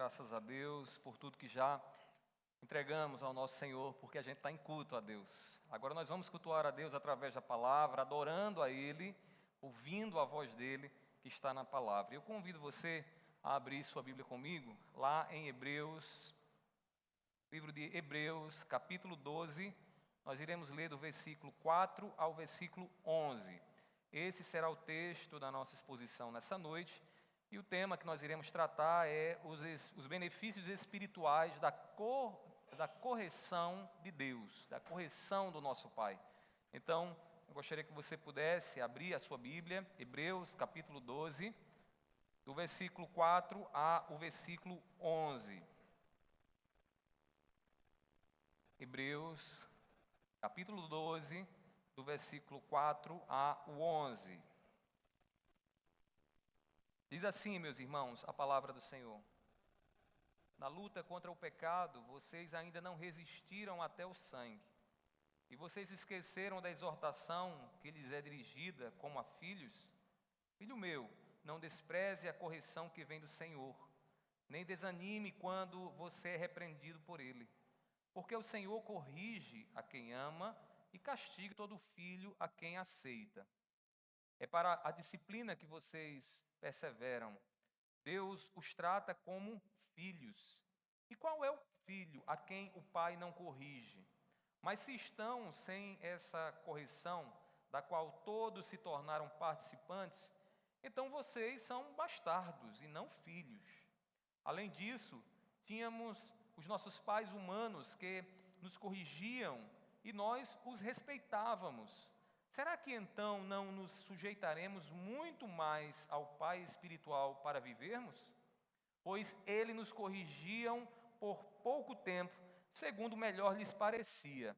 graças a Deus por tudo que já entregamos ao nosso Senhor, porque a gente está em culto a Deus. Agora nós vamos cultuar a Deus através da palavra, adorando a Ele, ouvindo a voz dEle que está na palavra. Eu convido você a abrir sua Bíblia comigo, lá em Hebreus, livro de Hebreus, capítulo 12, nós iremos ler do versículo 4 ao versículo 11. Esse será o texto da nossa exposição nessa noite. E o tema que nós iremos tratar é os benefícios espirituais da correção de Deus, da correção do nosso Pai. Então, eu gostaria que você pudesse abrir a sua Bíblia, Hebreus capítulo 12, do versículo 4 ao versículo 11. Hebreus capítulo 12, do versículo 4 ao 11. Diz assim, meus irmãos, a palavra do Senhor. Na luta contra o pecado, vocês ainda não resistiram até o sangue. E vocês esqueceram da exortação que lhes é dirigida como a filhos? Filho meu, não despreze a correção que vem do Senhor, nem desanime quando você é repreendido por Ele. Porque o Senhor corrige a quem ama e castiga todo filho a quem aceita. É para a disciplina que vocês perseveram. Deus os trata como filhos. E qual é o filho a quem o pai não corrige? Mas se estão sem essa correção, da qual todos se tornaram participantes, então vocês são bastardos e não filhos. Além disso, tínhamos os nossos pais humanos que nos corrigiam e nós os respeitávamos. Será que então não nos sujeitaremos muito mais ao Pai espiritual para vivermos? Pois Ele nos corrigiam por pouco tempo, segundo melhor lhes parecia.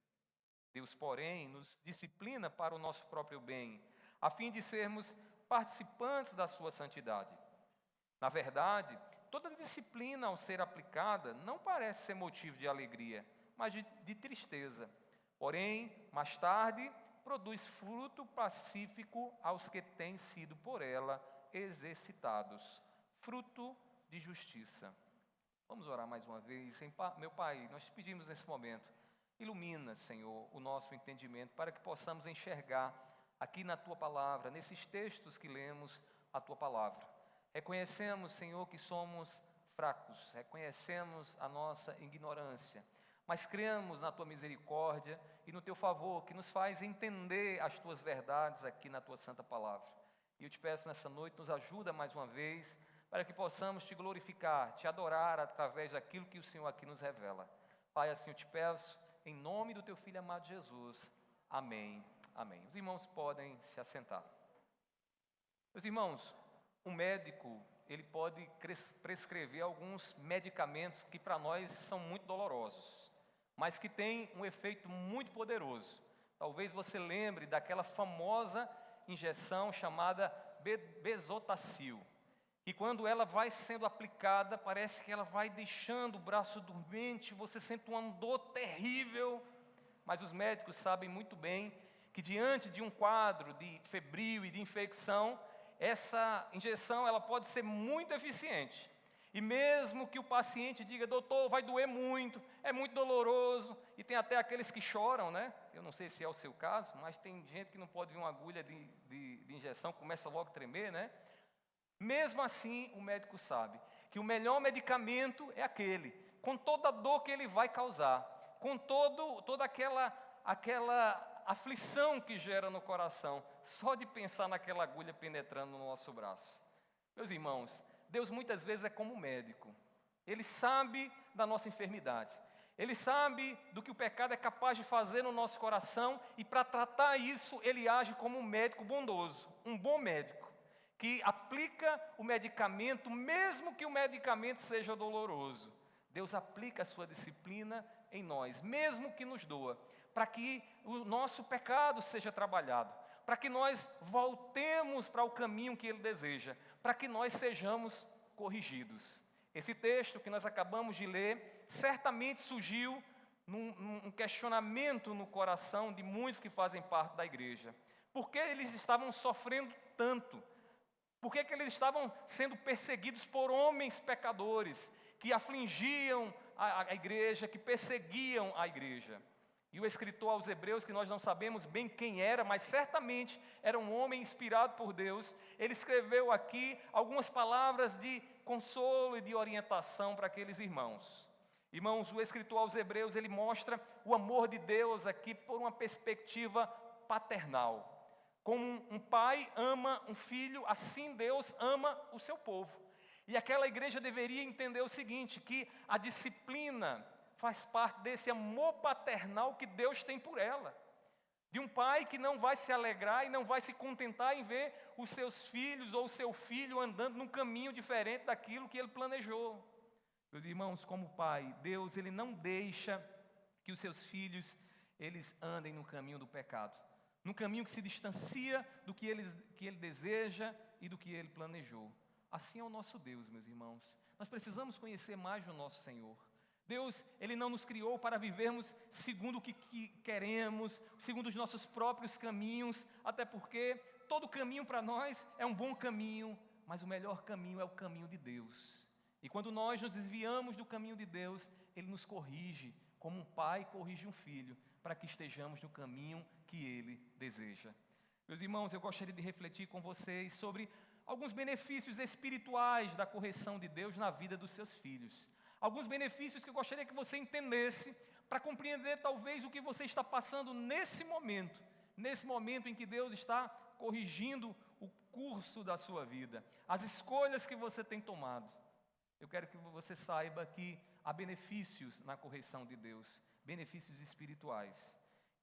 Deus, porém, nos disciplina para o nosso próprio bem, a fim de sermos participantes da sua santidade. Na verdade, toda disciplina ao ser aplicada não parece ser motivo de alegria, mas de tristeza. Porém, mais tarde, produz fruto pacífico aos que têm sido por ela exercitados, fruto de justiça. Vamos orar mais uma vez. Meu Pai, nós te pedimos nesse momento, ilumina, Senhor, o nosso entendimento para que possamos enxergar aqui na Tua palavra, nesses textos que lemos a Tua palavra. Reconhecemos, Senhor, que somos fracos, reconhecemos a nossa ignorância, mas cremos na Tua misericórdia e no Teu favor, que nos faz entender as Tuas verdades aqui na Tua santa palavra. E eu te peço nessa noite, nos ajuda mais uma vez, para que possamos Te glorificar, Te adorar através daquilo que o Senhor aqui nos revela. Pai, assim eu te peço, em nome do Teu Filho amado Jesus. Amém. Amém. Os irmãos podem se assentar. Meus irmãos, um médico, ele pode prescrever alguns medicamentos que para nós são muito dolorosos, mas que têm um efeito muito poderoso. Talvez você lembre daquela famosa injeção chamada Bezoktacil, e quando ela vai sendo aplicada, parece que ela vai deixando o braço dormente, você sente uma dor terrível, mas os médicos sabem muito bem que diante de um quadro de febril e de infecção, essa injeção ela pode ser muito eficiente. E mesmo que o paciente diga, doutor, vai doer muito, é muito doloroso, e tem até aqueles que choram, né? Eu não sei se é o seu caso, mas tem gente que não pode ver uma agulha de injeção, começa logo a tremer, né? Mesmo assim, o médico sabe que o melhor medicamento é aquele, com toda a dor que ele vai causar, com toda aquela aflição que gera no coração, só de pensar naquela agulha penetrando no nosso braço. Meus irmãos, Deus muitas vezes é como médico. Ele sabe da nossa enfermidade. Ele sabe do que o pecado é capaz de fazer no nosso coração e para tratar isso, Ele age como um médico bondoso, um bom médico, que aplica o medicamento, mesmo que o medicamento seja doloroso. Deus aplica a sua disciplina em nós, mesmo que nos doa, para que o nosso pecado seja trabalhado, para que nós voltemos para o caminho que Ele deseja, para que nós sejamos corrigidos. Esse texto que nós acabamos de ler, certamente surgiu num questionamento no coração de muitos que fazem parte da igreja. Por que eles estavam sofrendo tanto? Por que eles estavam sendo perseguidos por homens pecadores, que afligiam a igreja, que perseguiam a igreja. E o escritor aos Hebreus, que nós não sabemos bem quem era, mas certamente era um homem inspirado por Deus, ele escreveu aqui algumas palavras de consolo e de orientação para aqueles irmãos. Irmãos, o escritor aos Hebreus, ele mostra o amor de Deus aqui por uma perspectiva paternal. Como um pai ama um filho, assim Deus ama o seu povo. E aquela igreja deveria entender o seguinte, que a disciplina faz parte desse amor paternal que Deus tem por ela. De um pai que não vai se alegrar e não vai se contentar em ver os seus filhos ou o seu filho andando num caminho diferente daquilo que ele planejou. Meus irmãos, como pai, Deus ele não deixa que os seus filhos eles andem no caminho do pecado. Num caminho que se distancia do que ele deseja e do que ele planejou. Assim é o nosso Deus, meus irmãos. Nós precisamos conhecer mais o nosso Senhor. Deus, Ele não nos criou para vivermos segundo o que queremos, segundo os nossos próprios caminhos, até porque todo caminho para nós é um bom caminho, mas o melhor caminho é o caminho de Deus. E quando nós nos desviamos do caminho de Deus, Ele nos corrige, como um pai corrige um filho, para que estejamos no caminho que Ele deseja. Meus irmãos, eu gostaria de refletir com vocês sobre alguns benefícios espirituais da correção de Deus na vida dos seus filhos. Alguns benefícios que eu gostaria que você entendesse para compreender talvez o que você está passando nesse momento em que Deus está corrigindo o curso da sua vida, as escolhas que você tem tomado. Eu quero que você saiba que há benefícios na correção de Deus, benefícios espirituais.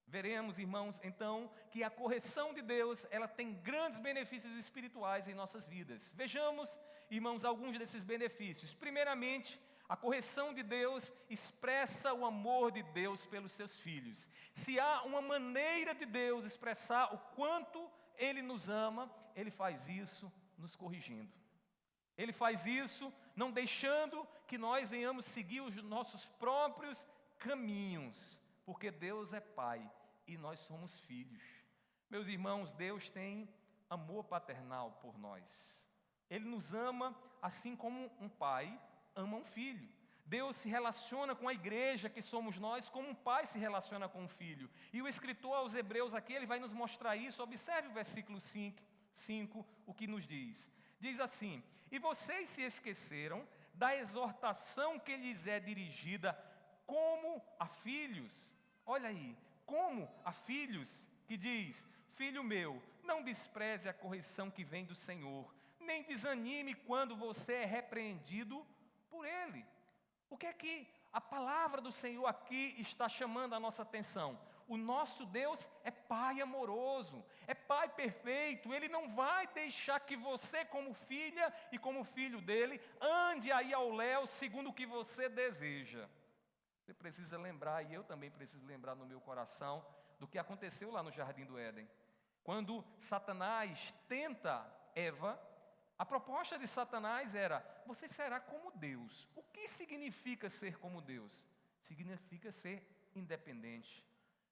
Veremos, irmãos, então, que a correção de Deus, ela tem grandes benefícios espirituais em nossas vidas. Vejamos, irmãos, alguns desses benefícios. Primeiramente, a correção de Deus expressa o amor de Deus pelos seus filhos. Se há uma maneira de Deus expressar o quanto Ele nos ama, Ele faz isso nos corrigindo. Ele faz isso não deixando que nós venhamos seguir os nossos próprios caminhos, porque Deus é Pai e nós somos filhos. Meus irmãos, Deus tem amor paternal por nós. Ele nos ama assim como um pai ama um filho. Deus se relaciona com a igreja que somos nós como um pai se relaciona com um filho. E o escritor aos Hebreus aqui, ele vai nos mostrar isso. Observe o versículo 5, o que nos diz. Diz assim: e vocês se esqueceram da exortação que lhes é dirigida como a filhos. Olha aí, como a filhos, que diz: filho meu, não despreze a correção que vem do Senhor, nem desanime quando você é repreendido por Ele. O que é que a palavra do Senhor aqui está chamando a nossa atenção? O nosso Deus é Pai amoroso, é Pai perfeito. Ele não vai deixar que você, como filha e como filho dele, ande aí ao léu segundo o que você deseja. Você precisa lembrar, e eu também preciso lembrar no meu coração, do que aconteceu lá no Jardim do Éden. Quando Satanás tenta Eva, a proposta de Satanás era: você será como Deus. O que significa ser como Deus? Significa ser independente.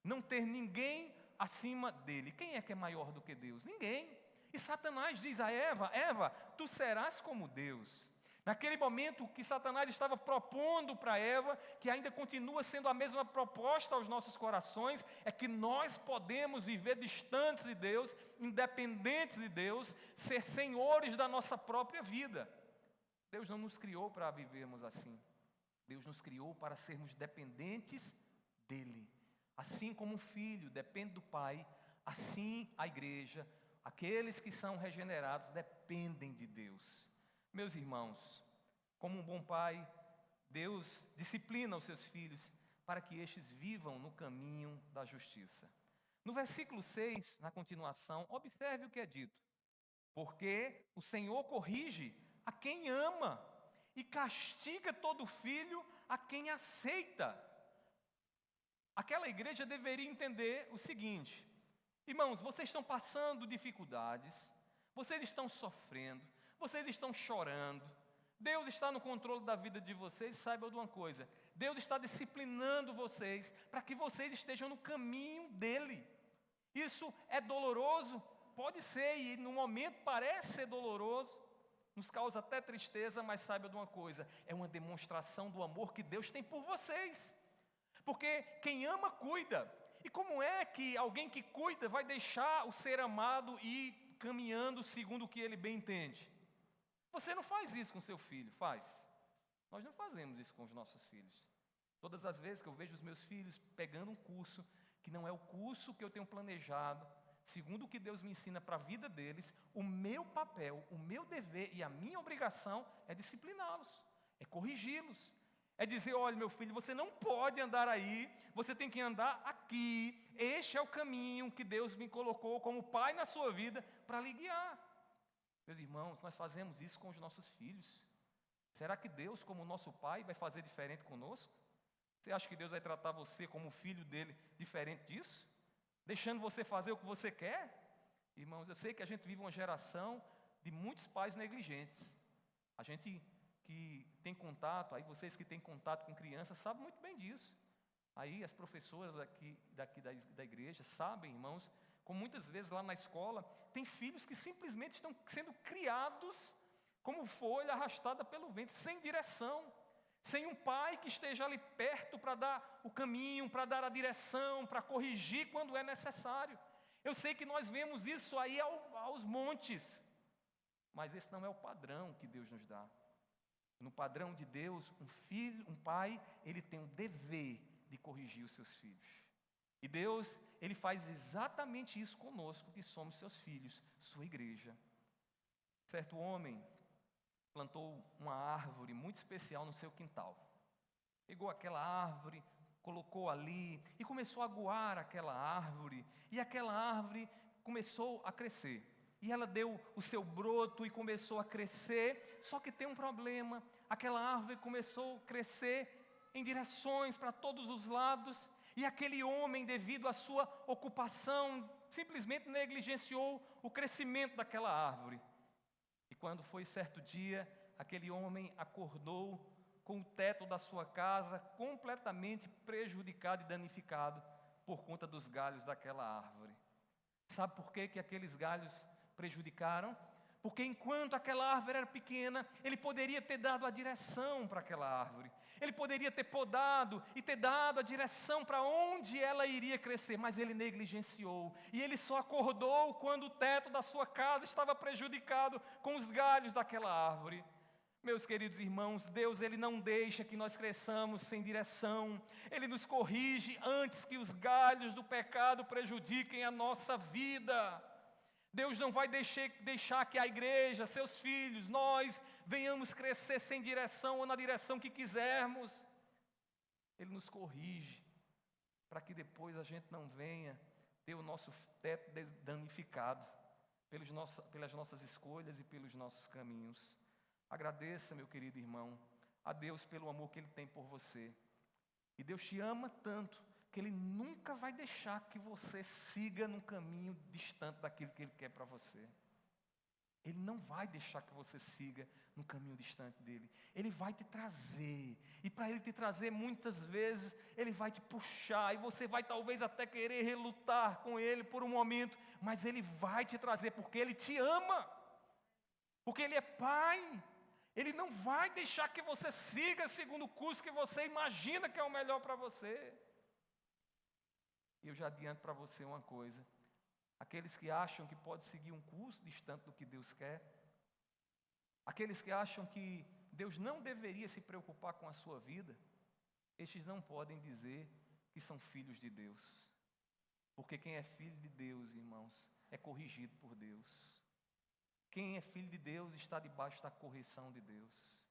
Não ter ninguém acima dele. Quem é que é maior do que Deus? Ninguém. E Satanás diz a Eva: Eva, tu serás como Deus. Naquele momento que Satanás estava propondo para Eva, que ainda continua sendo a mesma proposta aos nossos corações, é que nós podemos viver distantes de Deus, independentes de Deus, ser senhores da nossa própria vida. Deus não nos criou para vivermos assim. Deus nos criou para sermos dependentes dEle. Assim como um filho depende do pai, assim a igreja, aqueles que são regenerados, dependem de Deus. Meus irmãos, como um bom pai, Deus disciplina os seus filhos para que estes vivam no caminho da justiça. No versículo 6, na continuação, observe o que é dito. Porque o Senhor corrige a quem ama e castiga todo filho a quem aceita. Aquela igreja deveria entender o seguinte: irmãos, vocês estão passando dificuldades, vocês estão sofrendo, vocês estão chorando, Deus está no controle da vida de vocês. Saibam de uma coisa: Deus está disciplinando vocês para que vocês estejam no caminho dEle. Isso é doloroso? Pode ser, e no momento parece ser doloroso, nos causa até tristeza, mas saiba de uma coisa, é uma demonstração do amor que Deus tem por vocês. Porque quem ama, cuida. E como é que alguém que cuida vai deixar o ser amado ir caminhando segundo o que ele bem entende? Você não faz isso com seu filho, faz? Nós não fazemos isso com os nossos filhos. Todas as vezes que eu vejo os meus filhos pegando um curso, que não é o curso que eu tenho planejado, segundo o que Deus me ensina para a vida deles, o meu papel, o meu dever e a minha obrigação é discipliná-los, é corrigi-los. É dizer, olha meu filho, você não pode andar aí, você tem que andar aqui. Este é o caminho que Deus me colocou como pai na sua vida para lhe guiar. Meus irmãos, nós fazemos isso com os nossos filhos. Será que Deus, como nosso pai, vai fazer diferente conosco? Você acha que Deus vai tratar você como filho dele diferente disso? Deixando você fazer o que você quer? Irmãos, eu sei que a gente vive uma geração de muitos pais negligentes. A gente que tem contato, aí vocês que têm contato com crianças sabem muito bem disso. Aí as professoras daqui da igreja sabem, irmãos, como muitas vezes lá na escola tem filhos que simplesmente estão sendo criados como folha arrastada pelo vento, sem direção, sem um pai que esteja ali perto para dar o caminho, para dar a direção, para corrigir quando é necessário. Eu sei que nós vemos isso aí aos montes, mas esse não é o padrão que Deus nos dá. No padrão de Deus, um pai, ele tem o dever de corrigir os seus filhos. E Deus, ele faz exatamente isso conosco, que somos seus filhos, sua igreja. Certo homem plantou uma árvore muito especial no seu quintal. Pegou aquela árvore, colocou ali e começou a aguar aquela árvore. E aquela árvore começou a crescer. E ela deu o seu broto e começou a crescer, só que tem um problema, aquela árvore começou a crescer em direções para todos os lados, e aquele homem, devido à sua ocupação, simplesmente negligenciou o crescimento daquela árvore. E quando foi certo dia, aquele homem acordou com o teto da sua casa completamente prejudicado e danificado por conta dos galhos daquela árvore. Sabe por que aqueles galhos prejudicaram? Porque enquanto aquela árvore era pequena, ele poderia ter dado a direção para aquela árvore. Ele poderia ter podado e ter dado a direção para onde ela iria crescer, mas ele negligenciou. E ele só acordou quando o teto da sua casa estava prejudicado com os galhos daquela árvore. Meus queridos irmãos, Deus, ele não deixa que nós cresçamos sem direção. Ele nos corrige antes que os galhos do pecado prejudiquem a nossa vida. Deus não vai deixar que a igreja, seus filhos, nós venhamos crescer sem direção ou na direção que quisermos. Ele nos corrige para que depois a gente não venha ter o nosso teto danificado pelas nossas escolhas e pelos nossos caminhos. Agradeça, meu querido irmão, a Deus pelo amor que Ele tem por você. E Deus te ama tanto que Ele nunca vai deixar que você siga num caminho distante daquilo que Ele quer para você. Ele não vai deixar que você siga no caminho distante dEle. Ele vai te trazer. E para Ele te trazer, muitas vezes, Ele vai te puxar. E você vai talvez até querer relutar com Ele por um momento. Mas Ele vai te trazer porque Ele te ama. Porque Ele é Pai. Ele não vai deixar que você siga segundo o curso que você imagina que é o melhor para você. E eu já adianto para você uma coisa. Aqueles que acham que pode seguir um curso distante do que Deus quer, aqueles que acham que Deus não deveria se preocupar com a sua vida, estes não podem dizer que são filhos de Deus. Porque quem é filho de Deus, irmãos, é corrigido por Deus. Quem é filho de Deus está debaixo da correção de Deus.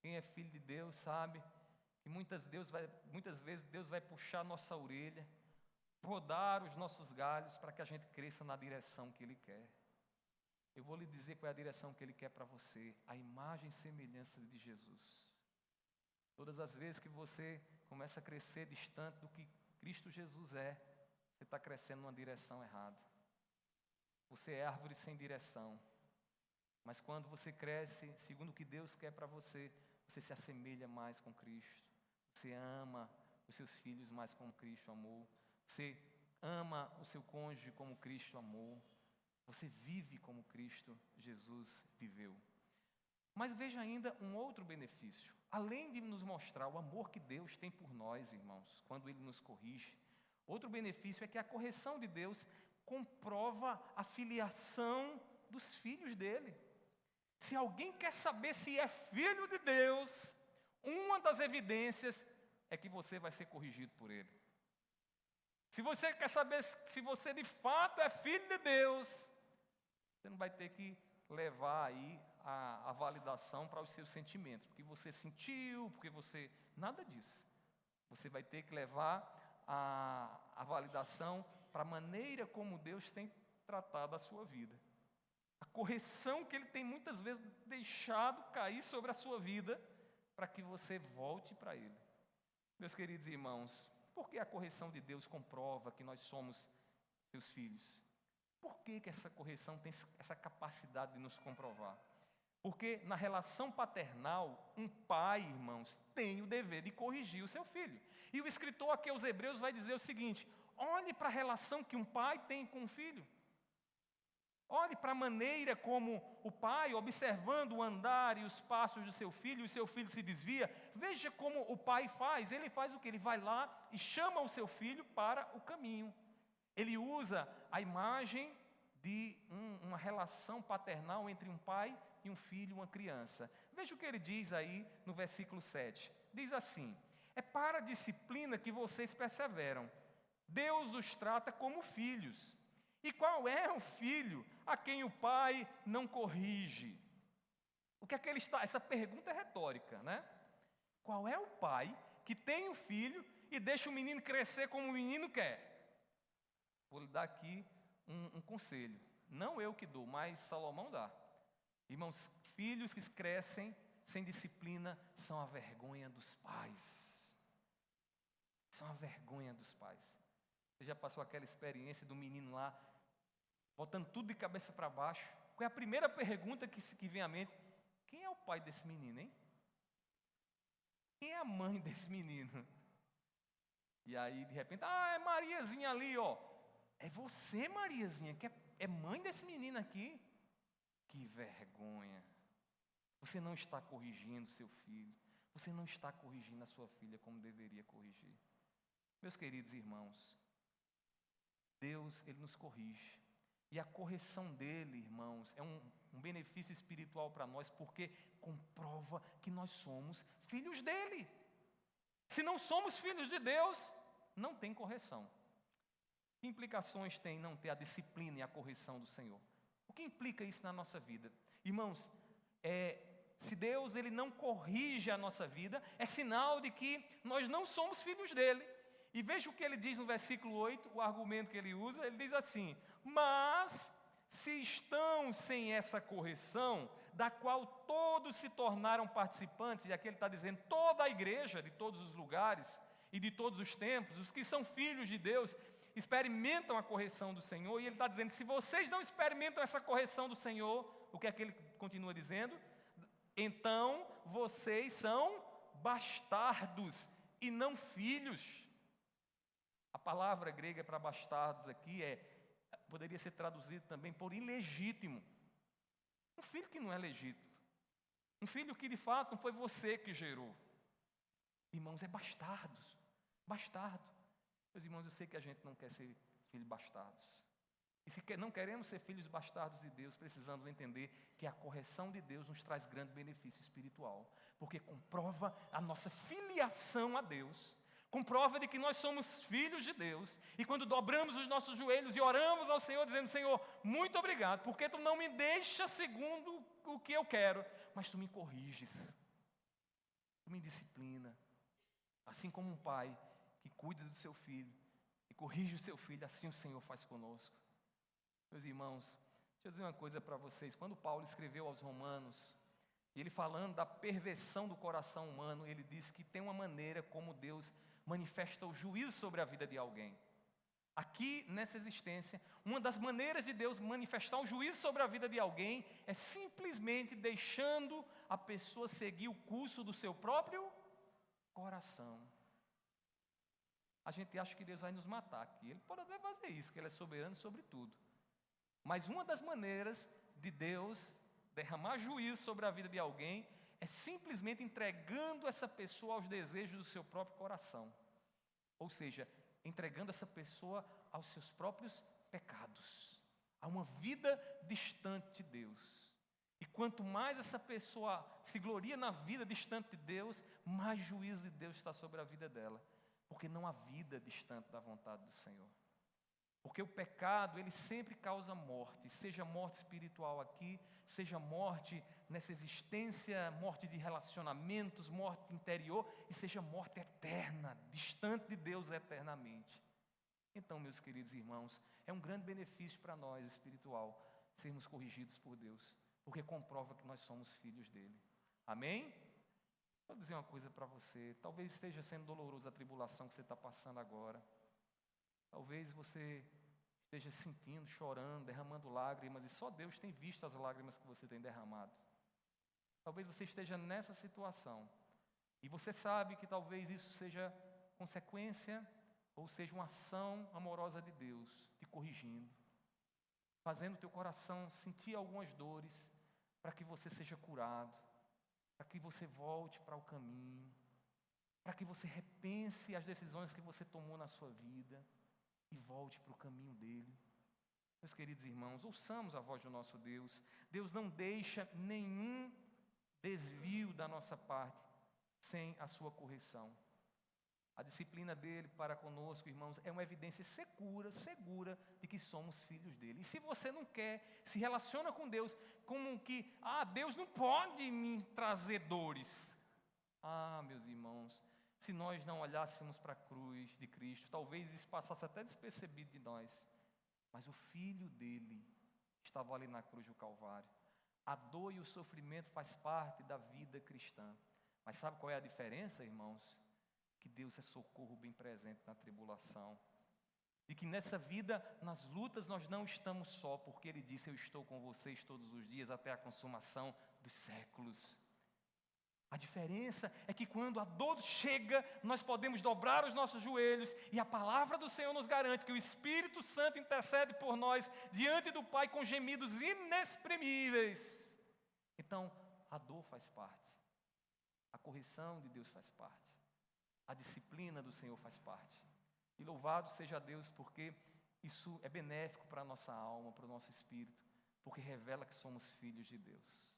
Quem é filho de Deus sabe que muitas vezes Deus vai puxar nossa orelha, podar os nossos galhos para que a gente cresça na direção que Ele quer. Eu vou lhe dizer qual é a direção que Ele quer para você, a imagem e semelhança de Jesus. Todas as vezes que você começa a crescer distante do que Cristo Jesus é, você está crescendo numa direção errada. Você é árvore sem direção. Mas quando você cresce, segundo o que Deus quer para você, você se assemelha mais com Cristo. Você ama os seus filhos mais como Cristo amou. Você ama o seu cônjuge como Cristo amou. Você vive como Cristo Jesus viveu. Mas veja ainda um outro benefício. Além de nos mostrar o amor que Deus tem por nós, irmãos, quando Ele nos corrige, outro benefício é que a correção de Deus comprova a filiação dos filhos dele. Se alguém quer saber se é filho de Deus, uma das evidências é que você vai ser corrigido por Ele. Se você quer saber se você de fato é filho de Deus, você não vai ter que levar aí a validação para os seus sentimentos, porque você sentiu, porque você... Nada disso. Você vai ter que levar a validação para a maneira como Deus tem tratado a sua vida. A correção que Ele tem muitas vezes deixado cair sobre a sua vida, para que você volte para Ele. Meus queridos irmãos, por que a correção de Deus comprova que nós somos seus filhos? Por que essa correção tem essa capacidade de nos comprovar? Porque na relação paternal, um pai, irmãos, tem o dever de corrigir o seu filho. E o escritor aqui aos Hebreus vai dizer o seguinte: olhe para a relação que um pai tem com o filho. Olhe para a maneira como o pai, observando o andar e os passos do seu filho, e o seu filho se desvia. Veja como o pai faz. Ele faz o que? Ele vai lá e chama o seu filho para o caminho. Ele usa a imagem de uma relação paternal entre um pai e um filho, uma criança. Veja o que ele diz aí no versículo 7. Diz assim: é para a disciplina que vocês perseveram. Deus os trata como filhos. E qual é o filho a quem o pai não corrige? O que é que ele está? Essa pergunta é retórica, né? Qual é o pai que tem um filho e deixa o menino crescer como o menino quer? Vou lhe dar aqui um conselho. Não eu que dou, mas Salomão dá. Irmãos, filhos que crescem sem disciplina são a vergonha dos pais. São a vergonha dos pais. Você já passou aquela experiência do menino lá, botando tudo de cabeça para baixo? Qual é a primeira pergunta que vem à mente? Quem é o pai desse menino, hein? Quem é a mãe desse menino? E aí, de repente, é Mariazinha ali, ó. É você, Mariazinha, que é mãe desse menino aqui? Que vergonha. Você não está corrigindo seu filho. Você não está corrigindo a sua filha como deveria corrigir. Meus queridos irmãos, Deus, Ele nos corrige. E a correção dele, irmãos, é um benefício espiritual para nós, porque comprova que nós somos filhos dele. Se não somos filhos de Deus, não tem correção. Que implicações tem não ter a disciplina e a correção do Senhor? O que implica isso na nossa vida? Irmãos, se Deus ele não corrige a nossa vida, é sinal de que nós não somos filhos dele. E veja o que ele diz no versículo 8, o argumento que ele usa, ele diz assim: mas se estão sem essa correção, da qual todos se tornaram participantes, e aqui ele está dizendo toda a igreja, de todos os lugares e de todos os tempos, os que são filhos de Deus, experimentam a correção do Senhor, e ele está dizendo, se vocês não experimentam essa correção do Senhor, o que é que ele continua dizendo? Então vocês são bastardos e não filhos. A palavra grega para bastardos aqui poderia ser traduzido também por ilegítimo. Um filho que não é legítimo. Um filho que de fato não foi você que gerou. Irmãos, é bastardos. Bastardo. Meus irmãos, eu sei que a gente não quer ser filhos bastardos. E se não queremos ser filhos bastardos de Deus, precisamos entender que a correção de Deus nos traz grande benefício espiritual. Porque comprova a nossa filiação a Deus. Comprova de que nós somos filhos de Deus. E quando dobramos os nossos joelhos e oramos ao Senhor, dizendo, Senhor, muito obrigado, porque Tu não me deixas segundo o que eu quero, mas Tu me corriges. Tu me disciplina. Assim como um pai que cuida do seu filho e corrige o seu filho, assim o Senhor faz conosco. Meus irmãos, deixa eu dizer uma coisa para vocês. Quando Paulo escreveu aos Romanos, ele falando da perversão do coração humano, ele diz que tem uma maneira como Deus manifesta o juízo sobre a vida de alguém. Aqui, nessa existência, uma das maneiras de Deus manifestar o juízo sobre a vida de alguém é simplesmente deixando a pessoa seguir o curso do seu próprio coração. A gente acha que Deus vai nos matar aqui. Ele pode até fazer isso, que Ele é soberano sobre tudo. Mas uma das maneiras de Deus derramar juízo sobre a vida de alguém, é simplesmente entregando essa pessoa aos desejos do seu próprio coração. Ou seja, entregando essa pessoa aos seus próprios pecados, a uma vida distante de Deus. E quanto mais essa pessoa se gloria na vida distante de Deus, mais juízo de Deus está sobre a vida dela. Porque não há vida distante da vontade do Senhor. Porque o pecado, ele sempre causa morte, seja morte espiritual aqui, seja morte nessa existência, morte de relacionamentos, morte interior, e seja morte eterna, distante de Deus eternamente. Então, meus queridos irmãos, é um grande benefício para nós, espiritual, sermos corrigidos por Deus, porque comprova que nós somos filhos dele. Amém? Vou dizer uma coisa para você, talvez esteja sendo dolorosa a tribulação que você está passando agora. Talvez você esteja sentindo, chorando, derramando lágrimas, e só Deus tem visto as lágrimas que você tem derramado. Talvez você esteja nessa situação, e você sabe que talvez isso seja consequência, ou seja uma ação amorosa de Deus, te corrigindo, fazendo o teu coração sentir algumas dores, para que você seja curado, para que você volte para o caminho, para que você repense as decisões que você tomou na sua vida, e volte para o caminho dele. Meus queridos irmãos, ouçamos a voz do nosso Deus. Deus não deixa nenhum desvio da nossa parte sem a sua correção. A disciplina dele para conosco, irmãos, é uma evidência segura de que somos filhos dele. E se você não quer, se relaciona com Deus como que, Deus não pode me trazer dores. Meus irmãos, se nós não olhássemos para a cruz de Cristo, talvez isso passasse até despercebido de nós. Mas o Filho dele estava ali na cruz do Calvário. A dor e o sofrimento faz parte da vida cristã. Mas sabe qual é a diferença, irmãos? Que Deus é socorro bem presente na tribulação. E que nessa vida, nas lutas, nós não estamos só, porque Ele disse, eu estou com vocês todos os dias até a consumação dos séculos. A diferença é que quando a dor chega, nós podemos dobrar os nossos joelhos e a palavra do Senhor nos garante que o Espírito Santo intercede por nós diante do Pai com gemidos inexprimíveis. Então, a dor faz parte, a correção de Deus faz parte, a disciplina do Senhor faz parte. E louvado seja Deus porque isso é benéfico para a nossa alma, para o nosso espírito, porque revela que somos filhos de Deus.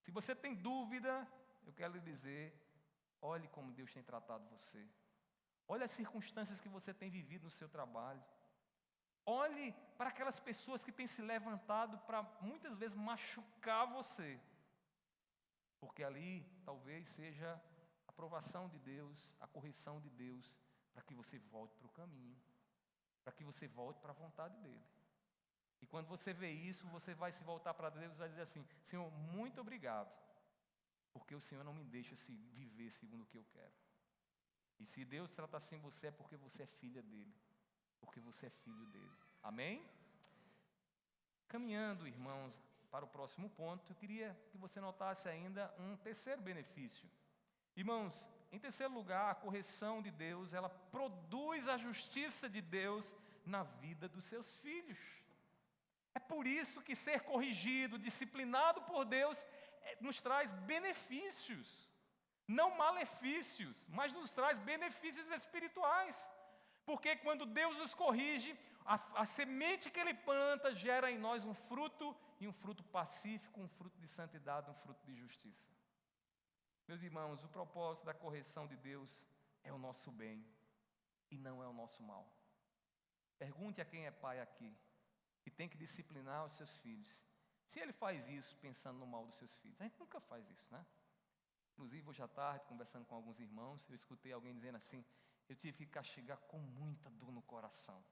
Se você tem dúvida, eu quero lhe dizer, olhe como Deus tem tratado você. Olhe as circunstâncias que você tem vivido no seu trabalho. Olhe para aquelas pessoas que têm se levantado para muitas vezes machucar você. Porque ali talvez seja a aprovação de Deus, a correção de Deus, para que você volte para o caminho, para que você volte para a vontade dEle. E quando você vê isso, você vai se voltar para Deus e vai dizer assim, Senhor, muito obrigado, porque o Senhor não me deixa viver segundo o que eu quero. E se Deus trata assim você, é porque você é filha dEle, porque você é filho dEle. Amém? Caminhando, irmãos, para o próximo ponto, eu queria que você notasse ainda um terceiro benefício. Irmãos, em terceiro lugar, a correção de Deus, ela produz a justiça de Deus na vida dos seus filhos. É por isso que ser corrigido, disciplinado por Deus, nos traz benefícios, não malefícios, mas nos traz benefícios espirituais. Porque quando Deus nos corrige, a semente que Ele planta gera em nós um fruto, e um fruto pacífico, um fruto de santidade, um fruto de justiça. Meus irmãos, o propósito da correção de Deus é o nosso bem e não é o nosso mal. Pergunte a quem é pai aqui, que tem que disciplinar os seus filhos, se ele faz isso pensando no mal dos seus filhos. A gente nunca faz isso, né? Inclusive, hoje à tarde, conversando com alguns irmãos, eu escutei alguém dizendo assim, eu tive que castigar com muita dor no coração,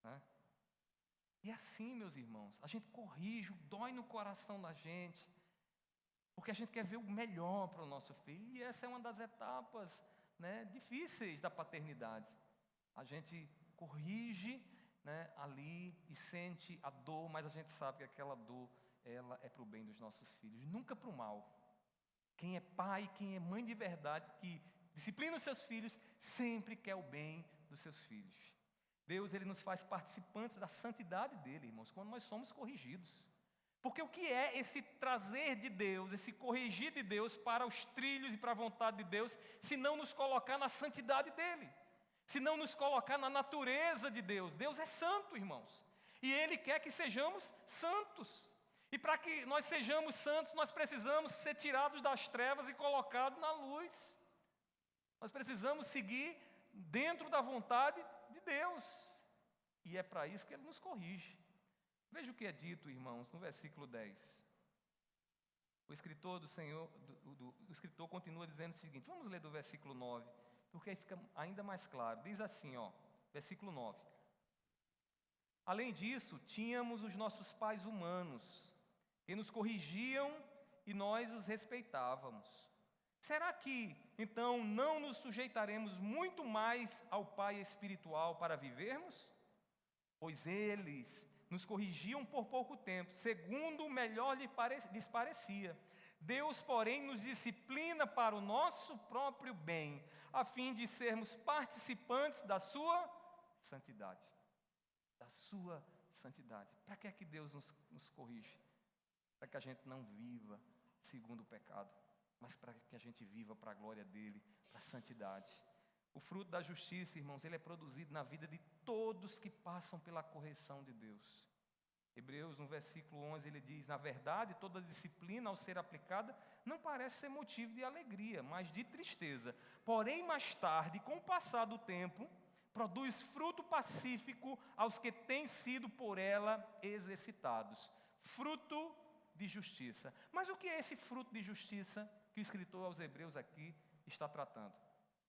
né? E é assim, meus irmãos, a gente corrige, dói no coração da gente, porque a gente quer ver o melhor para o nosso filho, e essa é uma das etapas, né, difíceis da paternidade. A gente corrige, né, ali e sente a dor, mas a gente sabe que aquela dor, ela é para o bem dos nossos filhos, nunca para o mal. Quem é pai, quem é mãe de verdade, que disciplina os seus filhos, sempre quer o bem dos seus filhos. Deus, Ele nos faz participantes da santidade dEle, irmãos, quando nós somos corrigidos. Porque o que é esse trazer de Deus, esse corrigir de Deus para os trilhos e para a vontade de Deus, se não nos colocar na santidade dEle, se não nos colocar na natureza de Deus? Deus é santo, irmãos, e Ele quer que sejamos santos. E para que nós sejamos santos, nós precisamos ser tirados das trevas e colocados na luz. Nós precisamos seguir dentro da vontade de Deus. E é para isso que Ele nos corrige. Veja o que é dito, irmãos, no versículo 10. O escritor o escritor continua dizendo o seguinte, vamos ler do versículo 9, porque aí fica ainda mais claro. Diz assim, versículo 9. Além disso, tínhamos os nossos pais humanos, que nos corrigiam e nós os respeitávamos. Será que, então, não nos sujeitaremos muito mais ao Pai espiritual para vivermos? Pois eles nos corrigiam por pouco tempo, segundo o melhor lhes parecia. Deus, porém, nos disciplina para o nosso próprio bem, a fim de sermos participantes da sua santidade. Da sua santidade. Para que é que Deus nos corrige? Para que a gente não viva segundo o pecado, mas para que a gente viva para a glória dEle, para a santidade. O fruto da justiça, irmãos, ele é produzido na vida de todos que passam pela correção de Deus. Hebreus, no versículo 11, ele diz, na verdade, toda disciplina ao ser aplicada não parece ser motivo de alegria, mas de tristeza. Porém, mais tarde, com o passar do tempo, produz fruto pacífico aos que têm sido por ela exercitados. Fruto de justiça. Mas o que é esse fruto de justiça que o escritor aos Hebreus aqui está tratando?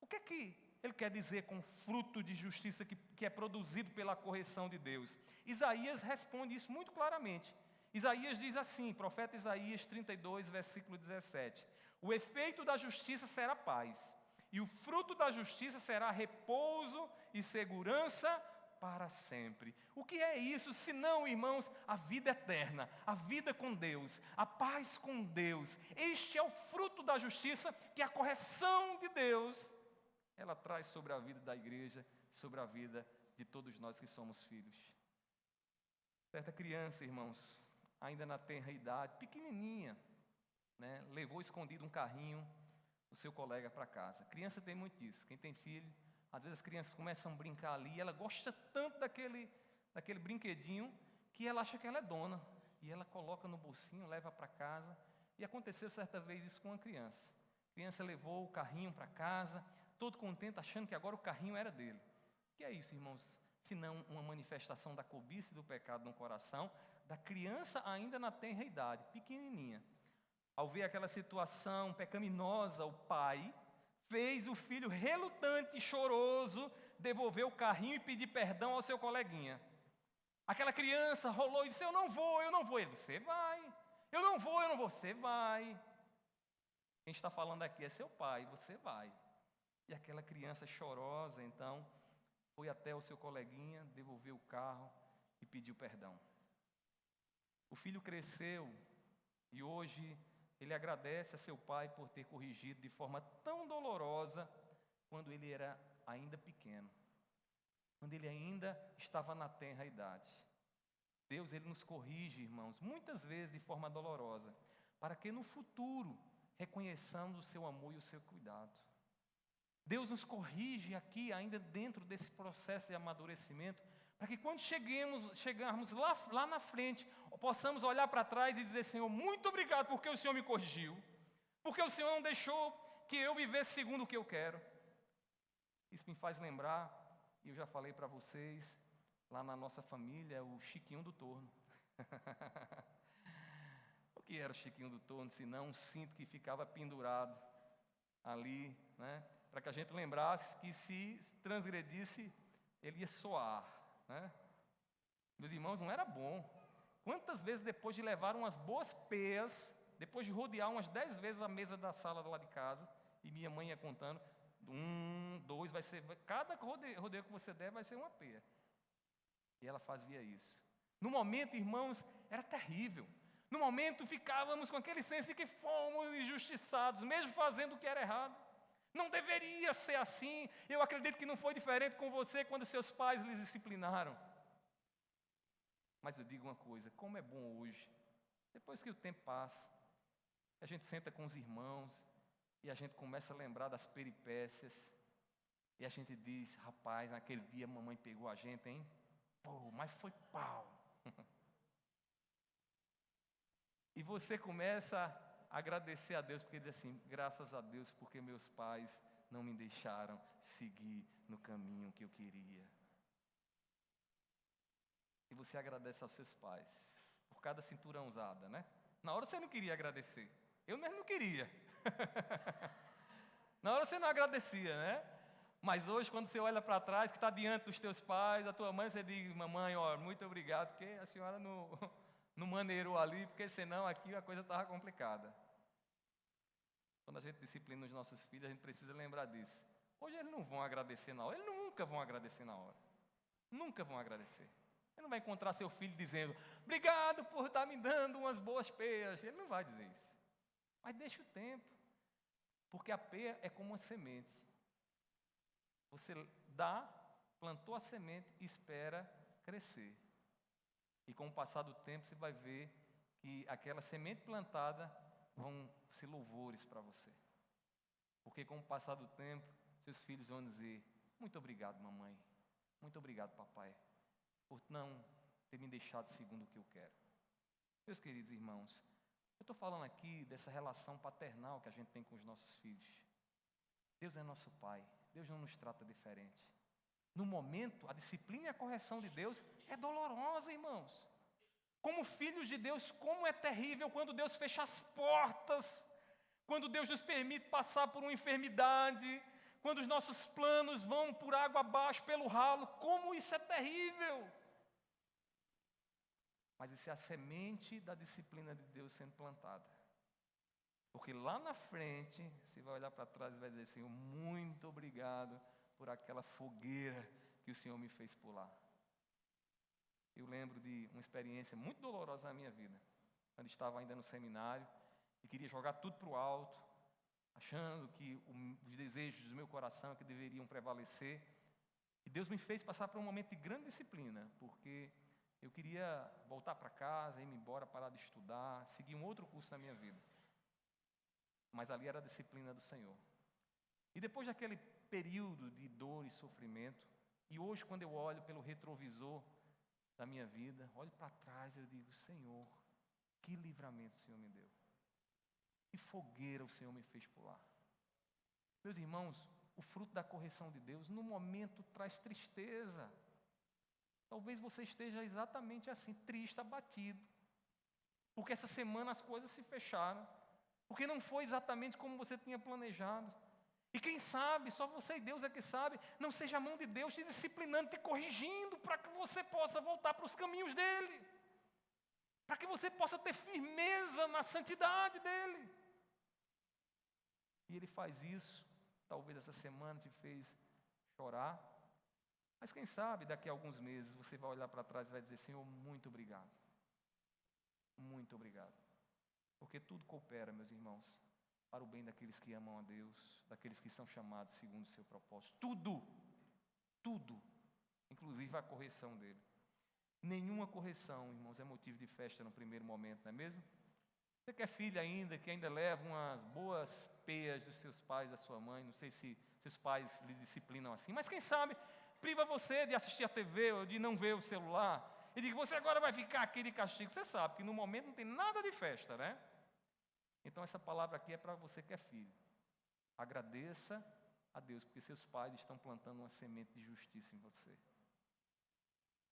O que é que ele quer dizer com fruto de justiça que é produzido pela correção de Deus? Isaías responde isso muito claramente. Isaías diz assim, profeta Isaías 32, versículo 17. O efeito da justiça será paz, e o fruto da justiça será repouso e segurança para sempre. O que é isso, senão, irmãos, a vida eterna, a vida com Deus, a paz com Deus? Este é o fruto da justiça que a correção de Deus, ela traz sobre a vida da igreja, sobre a vida de todos nós que somos filhos. Certa criança, irmãos, ainda na tenra idade, pequenininha, né, levou escondido um carrinho do seu colega para casa. Criança tem muito disso. Quem tem filho, às vezes as crianças começam a brincar ali, e ela gosta tanto daquele brinquedinho, que ela acha que ela é dona. E ela coloca no bolsinho, leva para casa. E aconteceu certa vez isso com uma criança. A criança levou o carrinho para casa, todo contente, achando que agora o carrinho era dele. O que é isso, irmãos? Se não uma manifestação da cobiça e do pecado no coração da criança ainda na tenra idade, pequenininha. Ao ver aquela situação pecaminosa, o pai fez o filho relutante e choroso devolver o carrinho e pedir perdão ao seu coleguinha. Aquela criança rolou e disse, eu não vou. Ele, você vai. Eu não vou, você vai. Quem está falando aqui é seu pai, você vai. E aquela criança chorosa, então, foi até o seu coleguinha, devolveu o carro e pediu perdão. O filho cresceu e hoje ele agradece a seu pai por ter corrigido de forma tão dolorosa quando ele era ainda pequeno, quando ele ainda estava na tenra idade. Deus, ele nos corrige, irmãos, muitas vezes de forma dolorosa, para que no futuro reconheçamos o seu amor e o seu cuidado. Deus nos corrige aqui, ainda dentro desse processo de amadurecimento, para que quando chegarmos lá na frente, possamos olhar para trás e dizer, Senhor, muito obrigado porque o Senhor me corrigiu, porque o Senhor não deixou que eu vivesse segundo o que eu quero. Isso me faz lembrar, e eu já falei para vocês, lá na nossa família, o Chiquinho do Torno. O que era o Chiquinho do Torno, se não um cinto que ficava pendurado ali, né? Para que a gente lembrasse que se transgredisse, ele ia soar, né? Meus irmãos, não era bom. Quantas vezes depois de levar umas boas peias, depois de rodear umas 10 vezes a mesa da sala lá de casa, e minha mãe ia contando, 1, 2, cada rodeio que você der vai ser uma peia. E ela fazia isso. No momento, irmãos, era terrível. No momento ficávamos com aquele senso de que fomos injustiçados, mesmo fazendo o que era errado. Não deveria ser assim. Eu acredito que não foi diferente com você quando seus pais lhes disciplinaram. Mas eu digo uma coisa, como é bom hoje Depois que o tempo passa, a gente senta com os irmãos e a gente começa a lembrar das peripécias. E a gente diz, rapaz, naquele dia a mamãe pegou a gente, hein? Pô, mas foi pau. E você começa a agradecer a Deus, porque diz assim, graças a Deus, porque meus pais não me deixaram seguir no caminho que eu queria. E você agradece aos seus pais, por cada cintura usada, né? Na hora você não queria agradecer, eu mesmo não queria. Na hora você não agradecia, né? Mas hoje, quando você olha para trás, que está diante dos teus pais, da tua mãe, você diz, mamãe, ó, muito obrigado, porque a senhora não maneirou ali, porque senão aqui a coisa estava complicada. Quando a gente disciplina os nossos filhos, a gente precisa lembrar disso. Hoje eles não vão agradecer na hora, eles nunca vão agradecer na hora. Nunca vão agradecer. Você não vai encontrar seu filho dizendo, obrigado por estar me dando umas boas peias. Ele não vai dizer isso. Mas deixa o tempo, porque a peia é como uma semente. Você dá, plantou a semente e espera crescer. E com o passar do tempo você vai ver que aquela semente plantada vão ser louvores para você. Porque com o passar do tempo, seus filhos vão dizer, muito obrigado, mamãe. Muito obrigado, papai, por não ter me deixado segundo o que eu quero. Meus queridos irmãos, eu estou falando aqui dessa relação paternal que a gente tem com os nossos filhos. Deus é nosso pai. Deus não nos trata diferente. No momento, a disciplina e a correção de Deus é dolorosa, irmãos. Como filhos de Deus, como é terrível quando Deus fecha as portas, quando Deus nos permite passar por uma enfermidade, quando os nossos planos vão por água abaixo, pelo ralo, como isso é terrível. Mas isso é a semente da disciplina de Deus sendo plantada. Porque lá na frente, você vai olhar para trás e vai dizer, Senhor, muito obrigado por aquela fogueira que o Senhor me fez pular. Eu lembro de uma experiência muito dolorosa na minha vida, quando estava ainda no seminário e queria jogar tudo para o alto, achando que os desejos do meu coração que deveriam prevalecer. E Deus me fez passar por um momento de grande disciplina, porque eu queria voltar para casa, ir embora, parar de estudar, seguir um outro curso na minha vida. Mas ali era a disciplina do Senhor. E depois daquele período de dor e sofrimento, e hoje quando eu olho pelo retrovisor da minha vida, olho para trás e eu digo, Senhor, que livramento o Senhor me deu. Que fogueira o Senhor me fez pular. Meus irmãos, o fruto da correção de Deus, no momento traz tristeza. Talvez você esteja exatamente assim, triste, abatido. Porque essa semana as coisas se fecharam. Porque não foi exatamente como você tinha planejado. E quem sabe, só você e Deus é que sabe, não seja a mão de Deus te disciplinando, te corrigindo, para que você possa voltar para os caminhos dEle. Para que você possa ter firmeza na santidade dEle. E Ele faz isso, talvez essa semana te fez chorar. Mas quem sabe, daqui a alguns meses, você vai olhar para trás e vai dizer, Senhor, muito obrigado. Muito obrigado. Porque tudo coopera, meus irmãos, para o bem daqueles que amam a Deus, daqueles que são chamados segundo o seu propósito. Tudo, tudo, inclusive a correção dele. Nenhuma correção, irmãos, é motivo de festa no primeiro momento, não é mesmo? Você que é filho ainda, que ainda leva umas boas peias dos seus pais, da sua mãe, não sei se seus pais lhe disciplinam assim, mas quem sabe, priva você de assistir a TV ou de não ver o celular, e diga, você agora vai ficar aqui de castigo. Você sabe que no momento não tem nada de festa, né? Então essa palavra aqui é para você que é filho. Agradeça a Deus, porque seus pais estão plantando uma semente de justiça em você.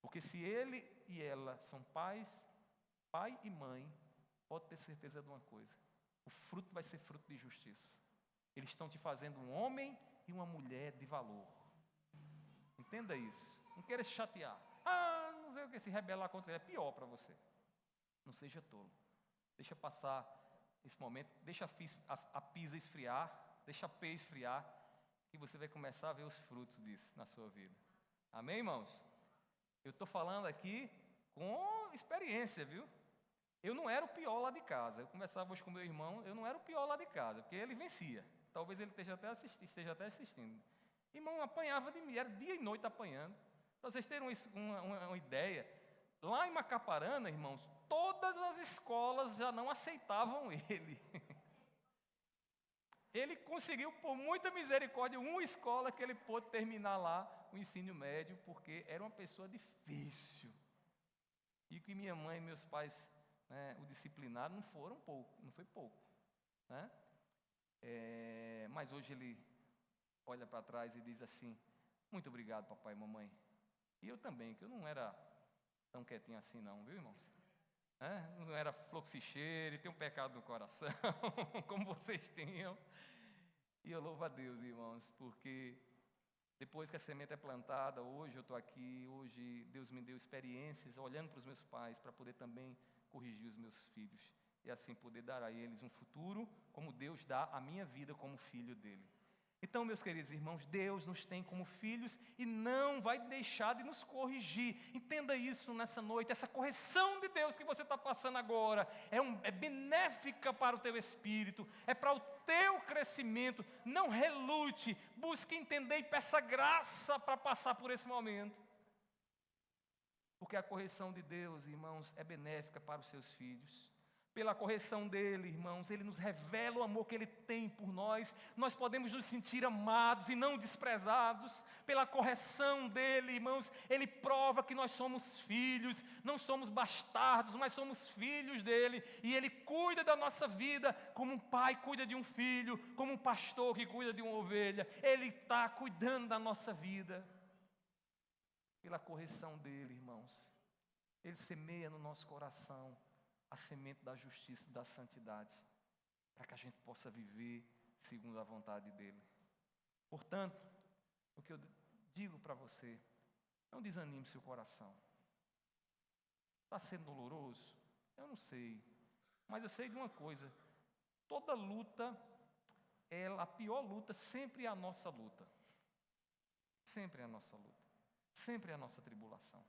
Porque se ele e ela são pais, pai e mãe, pode ter certeza de uma coisa. O fruto vai ser fruto de justiça. Eles estão te fazendo um homem e uma mulher de valor. Entenda isso. Não queira se chatear. Não sei o que, se rebelar contra ele é pior para você. Não seja tolo. Deixa passar esse momento, deixa a pizza esfriar, deixa a peia esfriar, e você vai começar a ver os frutos disso na sua vida. Amém, irmãos? Eu estou falando aqui com experiência, viu? Eu não era o pior lá de casa. Eu conversava hoje com meu irmão, eu não era o pior lá de casa, porque ele vencia. Talvez ele esteja até assistindo. Irmão, apanhava de mim, era dia e noite apanhando. Para vocês terem uma ideia, lá em Macaparana, irmãos, todas as escolas já não aceitavam ele. Ele conseguiu, por muita misericórdia, uma escola que ele pôde terminar lá o ensino médio, porque era uma pessoa difícil. E que minha mãe e meus pais, né, o disciplinaram, não foi pouco. Né? Mas hoje ele olha para trás e diz assim: muito obrigado, papai e mamãe. E eu também, que eu não era tão quietinho assim não, viu, irmãos? Não era fluxicheiro, tem um pecado no coração, como vocês tinham. E eu louvo a Deus, irmãos, porque depois que a semente é plantada, hoje eu estou aqui, hoje Deus me deu experiências, olhando para os meus pais, para poder também corrigir os meus filhos. E assim poder dar a eles um futuro, como Deus dá a minha vida como filho dele. Então, meus queridos irmãos, Deus nos tem como filhos e não vai deixar de nos corrigir. Entenda isso nessa noite. Essa correção de Deus que você está passando agora é benéfica para o teu espírito, é para o teu crescimento. Não relute, busque entender e peça graça para passar por esse momento. Porque a correção de Deus, irmãos, é benéfica para os seus filhos. Pela correção dele, irmãos, ele nos revela o amor que ele tem por nós. Nós podemos nos sentir amados e não desprezados. Pela correção dele, irmãos, ele prova que nós somos filhos, não somos bastardos, mas somos filhos dele. E ele cuida da nossa vida como um pai cuida de um filho, como um pastor que cuida de uma ovelha. Ele está cuidando da nossa vida. Pela correção dele, irmãos, ele semeia no nosso coração a semente da justiça e da santidade, para que a gente possa viver segundo a vontade dele. Portanto, o que eu digo para você, não desanime seu coração. Está sendo doloroso? Eu não sei, mas eu sei de uma coisa: toda luta, a pior luta sempre é a nossa luta. Sempre é a nossa luta, sempre é a nossa tribulação.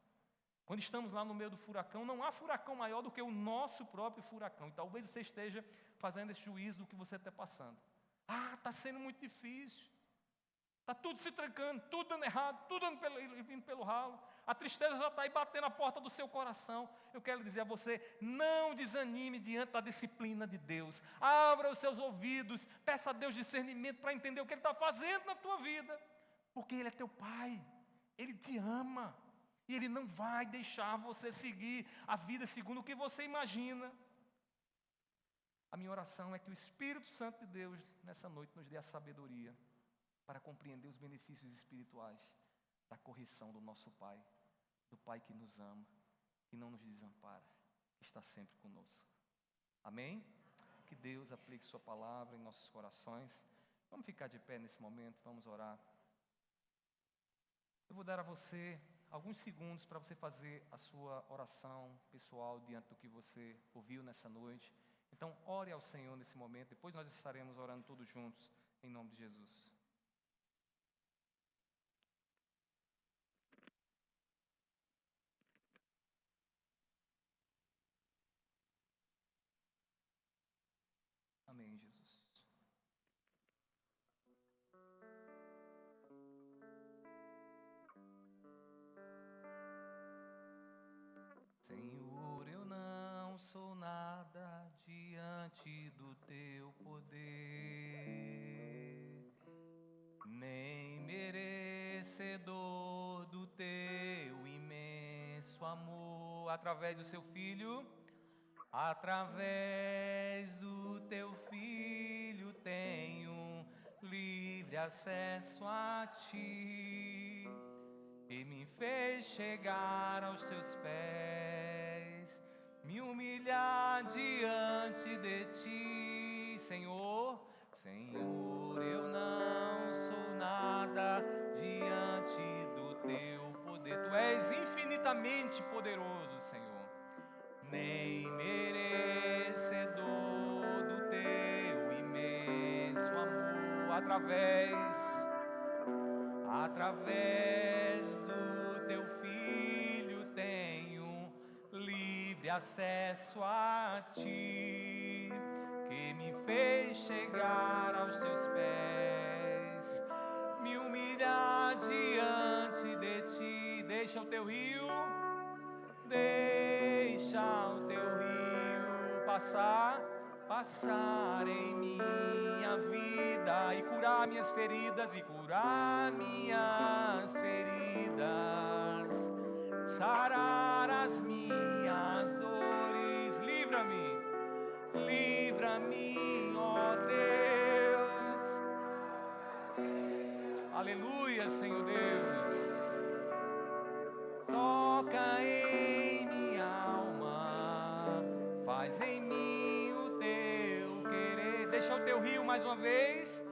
Quando estamos lá no meio do furacão, não há furacão maior do que o nosso próprio furacão. E talvez você esteja fazendo esse juízo do que você está passando. Está sendo muito difícil. Está tudo se trancando, tudo dando errado, tudo indo pelo ralo. A tristeza já está aí batendo a porta do seu coração. Eu quero dizer a você, não desanime diante da disciplina de Deus. Abra os seus ouvidos, peça a Deus discernimento para entender o que Ele está fazendo na tua vida. Porque Ele é teu Pai, Ele te ama. E Ele não vai deixar você seguir a vida segundo o que você imagina. A minha oração é que o Espírito Santo de Deus, nessa noite, nos dê a sabedoria para compreender os benefícios espirituais da correção do nosso Pai, do Pai que nos ama, que não nos desampara, que está sempre conosco. Amém? Que Deus aplique Sua palavra em nossos corações. Vamos ficar de pé nesse momento, vamos orar. Eu vou dar a você alguns segundos para você fazer a sua oração pessoal diante do que você ouviu nessa noite. Então, ore ao Senhor nesse momento, depois nós estaremos orando todos juntos, em nome de Jesus. Amém, Jesus. Senhor, eu não sou nada diante do teu poder, nem merecedor do teu imenso amor. Através do seu Filho, através do teu Filho, tenho livre acesso a ti. E me fez chegar aos teus pés, me humilhar diante de ti. Senhor, Senhor, eu não sou nada diante do teu poder. Tu és infinitamente poderoso, Senhor, nem merecedor do teu imenso amor. Através do teu Filho tenho livre acesso a ti, que me fez chegar aos teus pés, me humilhar diante de ti. Deixa o teu rio passar em minha vida e curar minhas feridas, sarar as minhas dores. Livra-me, ó Deus. Aleluia, Senhor Deus. Toca em minha alma, faz em mim o teu querer. Deixa o teu rio mais uma vez.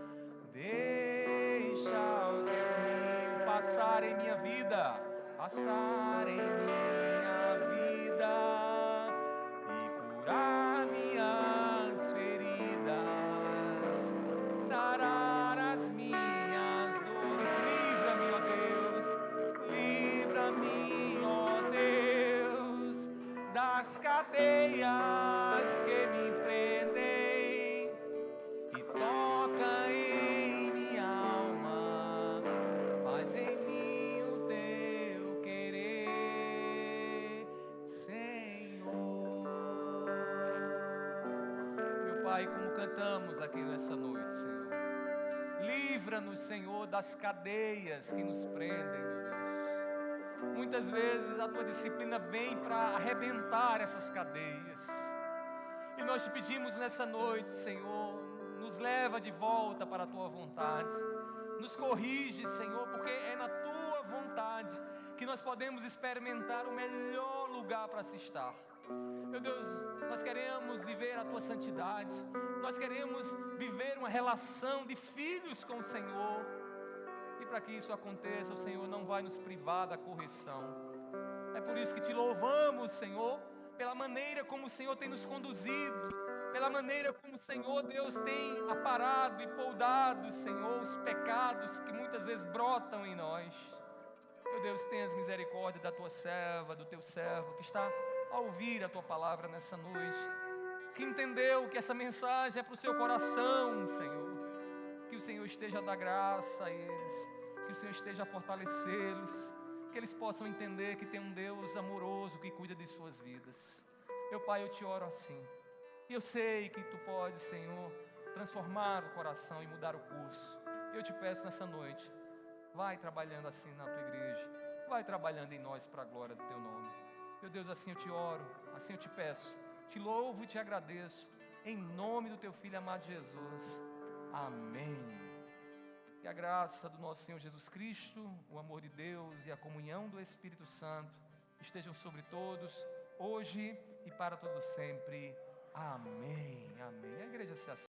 Deixa o teu rio passar em minha vida, e curar minhas feridas, sarar as minhas dores. Livra-me, ó Deus, livra-me, ó Deus, das cadeias que me prendem, e toca em minha alma, faz em mim o teu querer, Senhor. Meu Pai, como cantamos aqui nessa noite, Senhor, livra-nos, Senhor, das cadeias que nos prendem, meu Deus. Muitas vezes a Tua disciplina vem para arrebentar essas cadeias, e nós te pedimos nessa noite, Senhor, nos leva de volta para a Tua vontade, nos corrige, Senhor, porque é na Tua vontade que nós podemos experimentar o melhor lugar para se estar. Meu Deus, nós queremos viver a Tua santidade, nós queremos viver uma relação de filhos com o Senhor, e para que isso aconteça, o Senhor não vai nos privar da correção. É por isso que te louvamos, Senhor, pela maneira como o Senhor tem nos conduzido, pela maneira como o Senhor, Deus, tem aparado e poldado, Senhor, os pecados que muitas vezes brotam em nós. Meu Deus, tenhas misericórdia da Tua serva, do Teu servo, que está a ouvir a Tua palavra nessa noite, que entendeu que essa mensagem é para o seu coração, Senhor. Que o Senhor esteja a dar graça a eles, que o Senhor esteja a fortalecê-los, que eles possam entender que tem um Deus amoroso que cuida de suas vidas. Meu Pai, eu te oro assim, e eu sei que Tu podes, Senhor, transformar o coração e mudar o curso. Eu te peço nessa noite, vai trabalhando assim na Tua igreja, vai trabalhando em nós para a glória do Teu nome. Meu Deus, assim eu te oro, assim eu te peço, te louvo e te agradeço, em nome do Teu Filho amado Jesus. Amém. Que a graça do nosso Senhor Jesus Cristo, o amor de Deus e a comunhão do Espírito Santo estejam sobre todos, hoje e para todo sempre. Amém. Amém. A igreja se